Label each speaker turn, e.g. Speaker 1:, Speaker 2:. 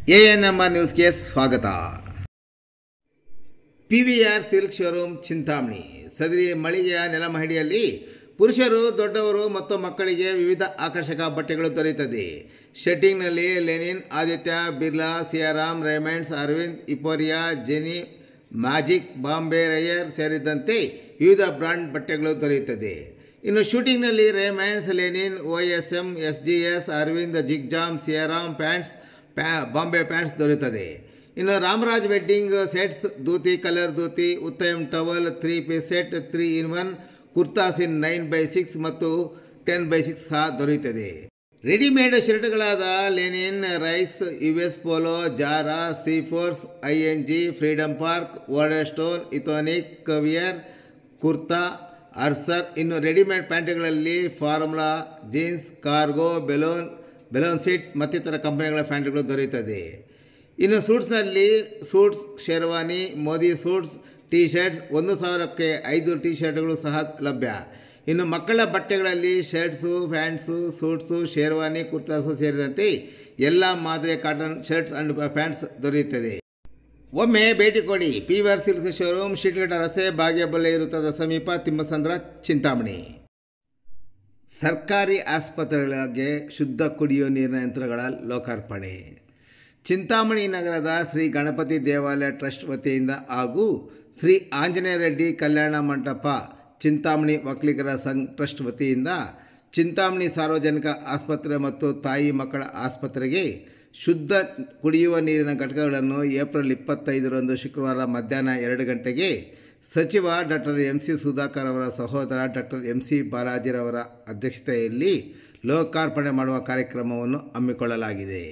Speaker 1: ANMR ನ್ಯೂಸ್ಗೆ ಸ್ವಾಗತ. PVR silk showroom Chintamani. ಸದರಿ ಮಳಿಗೆಯ ನೆಲಮಹಡಿಯಲ್ಲಿ ಪುರುಷರು, ದೊಡ್ಡವರು ಮತ್ತು ಮಕ್ಕಳಿಗೆ ವಿವಿಧ ಆಕರ್ಷಕ ಬಟ್ಟೆಗಳು ದೊರೆಯುತ್ತದೆ. ಶೆಟ್ಟಿಂಗ್ನಲ್ಲಿ ಲೆನಿನ್, ಆದಿತ್ಯ ಬಿರ್ಲಾ, ಸಿಯಾರಾಮ್, ರೇಮಂಡ್ಸ್, ಅರವಿಂದ್, ಇಪೋರಿಯಾ, ಜೆನಿ, ಮ್ಯಾಜಿಕ್, ಬಾಂಬೆ ರೈಯರ್ ಸೇರಿದಂತೆ ವಿವಿಧ ಬ್ರಾಂಡ್ ಬಟ್ಟೆಗಳು ದೊರೆಯುತ್ತದೆ. ಇನ್ನು ಶೂಟಿಂಗ್ನಲ್ಲಿ Raymonds, linen, OSM, SGS, Arvind, ಜಿಗ್ಜಾಮ್, ಸಿಯಾರಾಮ್ ಪ್ಯಾಂಟ್ಸ್, ಬಾಂಬೆ ಪ್ಯಾಂಟ್ಸ್ ದೊರೆಯುತ್ತದೆ. ಇನ್ನು Ramraj wedding sets, dhoti, colour dhoti, Uttam towel, 3-piece set, 3-in-1 kurtas in 9x6 ಮತ್ತು 10x6 ಸಹ ದೊರೆಯುತ್ತದೆ. ರೆಡಿಮೇಡ್ ಶರ್ಟ್ಗಳಾದ ಲೆನಿನ್, ರೈಸ್, US ಪೋಲೋ, ಜಾರಾ, ಸೀಫೋರ್ಸ್, ING, ಫ್ರೀಡಮ್ ಪಾರ್ಕ್, ವಾರ್ಡರ್ಸ್ಟೋನ್, ಇಥೋನಿಕ್, ಕವಿಯರ್, ಕುರ್ತಾ, ಅರ್ಸರ್. ಇನ್ನು ರೆಡಿಮೇಡ್ ಪ್ಯಾಂಟ್ಗಳಲ್ಲಿ Formula, jeans, cargo, balloon seat ಮತ್ತಿತರ ಕಂಪನಿಗಳ ಪ್ಯಾಂಟ್ಗಳು ದೊರೆಯುತ್ತದೆ. ಇನ್ನು ಸೂಟ್ಸ್ನಲ್ಲಿ suits, sherwani, Modi suits, T shirts 1,000ಕ್ಕೆ 5 ಟೀ ಶರ್ಟ್ಗಳು ಸಹ ಲಭ್ಯ. ಇನ್ನು ಮಕ್ಕಳ ಬಟ್ಟೆಗಳಲ್ಲಿ shirts, pants, suits, sherwani, kurtas ಸೇರಿದಂತೆ ಎಲ್ಲ ಮಾದರಿಯ ಕಾಟನ್ ಶರ್ಟ್ಸ್ ಆ್ಯಂಡ್ ಪ್ಯಾಂಟ್ಸ್ ದೊರೆಯುತ್ತದೆ. ಒಮ್ಮೆ ಭೇಟಿ ಕೊಡಿ. ಪಿವಿಆರ್ ಸಿಲ್ಕ್ ಶೋರೂಮ್, ಶಿಡ್ಲಘಟ್ಟ ರಸ್ತೆ, ಬಾಗೇಪಲ್ಲಿ ವೃತ್ತದ ಸಮೀಪ, ತಿಮ್ಮಸಂದ್ರ, ಚಿಂತಾಮಣಿ. ಸರ್ಕಾರಿ ಆಸ್ಪತ್ರೆಗಳಿಗೆ ಶುದ್ಧ ಕುಡಿಯುವ ನೀರಿನ ಯಂತ್ರಗಳ ಲೋಕಾರ್ಪಣೆ. ಚಿಂತಾಮಣಿ ನಗರದ ಶ್ರೀ ಗಣಪತಿ ದೇವಾಲಯ ಟ್ರಸ್ಟ್ ವತಿಯಿಂದ ಹಾಗೂ ಶ್ರೀ ಆಂಜನೇಯ ರೆಡ್ಡಿ ಕಲ್ಯಾಣ ಮಂಟಪ, ಚಿಂತಾಮಣಿ ಒಕ್ಕಲಿಗರ ಸಂಘ ಟ್ರಸ್ಟ್ ವತಿಯಿಂದ ಚಿಂತಾಮಣಿ ಸಾರ್ವಜನಿಕ ಆಸ್ಪತ್ರೆ ಮತ್ತು ತಾಯಿ ಮಕ್ಕಳ ಆಸ್ಪತ್ರೆಗೆ ಶುದ್ಧ ಕುಡಿಯುವ ನೀರಿನ ಘಟಕಗಳನ್ನು ಏಪ್ರಿಲ್ 25ರಂದು ಶುಕ್ರವಾರ ಮಧ್ಯಾಹ್ನ 2 ಗಂಟೆಗೆ ಸಚಿವ ಡಾಕ್ಟರ್ MC ಸುಧಾಕರ್ ಅವರ ಸಹೋದರ ಡಾಕ್ಟರ್ MC ಬಾಲಾಜಿರವರ ಅಧ್ಯಕ್ಷತೆಯಲ್ಲಿ ಲೋಕಾರ್ಪಣೆ ಮಾಡುವ ಕಾರ್ಯಕ್ರಮವನ್ನು ಹಮ್ಮಿಕೊಳ್ಳಲಾಗಿದೆ.